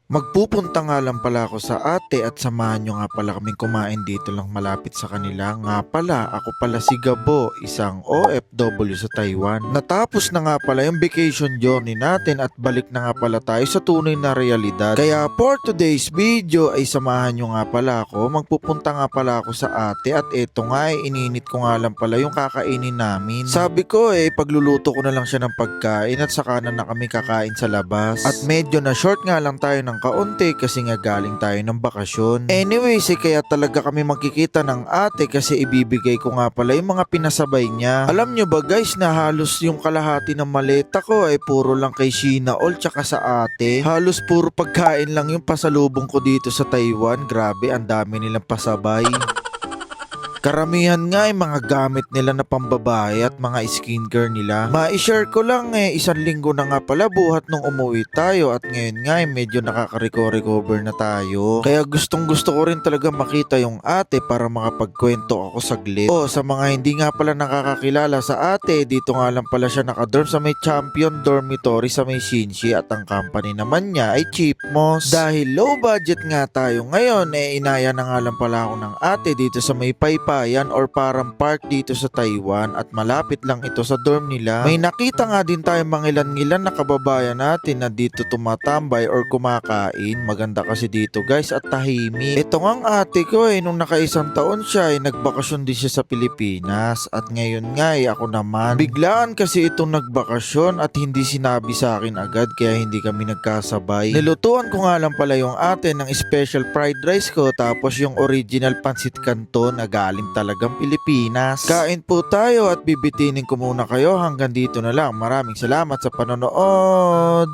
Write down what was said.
Magpupunta nga lang pala ako sa ate at samahan nyo nga pala kaming kumain dito lang malapit sa kanila. Nga pala, ako pala si Gabo, isang OFW sa Taiwan. Natapos na nga pala yung vacation journey natin at balik na nga pala tayo sa tunay na realidad. Kaya for today's video ay samahan nyo nga pala ako. Magpupunta nga pala ako sa ate at eto nga ay ininit ko nga lang pala yung kakainin namin. Sabi ko pagluluto ko na lang siya ng pagkain at saka na kami kakain sa labas. At medyo na short nga lang tayo ng kaunti kasi nga galing tayo ng bakasyon. Anyways, kaya talaga kami magkikita ng ate kasi ibibigay ko nga pala yung mga pinasabay niya. Alam nyo ba guys na halos yung kalahati ng maleta ko ay puro lang kay Sheena all tsaka sa ate. Halos puro pagkain lang yung pasalubong ko dito sa Taiwan. Grabe, ang dami nilang pasabay. Karamihan nga ay mga gamit nila na pambabae at mga skincare nila. Ma-share ko lang isang linggo na nga pala buhat nung umuwi tayo at ngayon nga medyo nakaka-recover na tayo. Kaya gustong gusto ko rin talaga makita yung ate para makapagkwento ako saglit. Sa mga hindi nga pala nakakakilala sa ate, dito nga lang pala siya nakadorm sa may Champion Dormitory sa may Shinshi at ang company naman niya ay Cheapmos. Dahil low budget nga tayo ngayon, inaya na nga lang pala ako ng ate dito sa may Paypay or parang park dito sa Taiwan at malapit lang ito sa dorm nila. May nakita nga din tayo mga ilan-ilan na kababayan natin na dito tumatambay or kumakain. Maganda kasi dito guys at tahimik. Ito nga ang ate ko nung nakaisang taon siya nagbakasyon din siya sa Pilipinas at ngayon nga ako naman. Biglaan kasi itong nagbakasyon at hindi sinabi sa akin agad kaya hindi kami nagkasabay. Nilutuan ko nga lang pala yung ate ng special fried rice ko tapos yung original pancit canton na galing talagang Pilipinas. Kain po tayo at bibitinin ko muna kayo hanggang dito na lang. Maraming salamat sa panonood.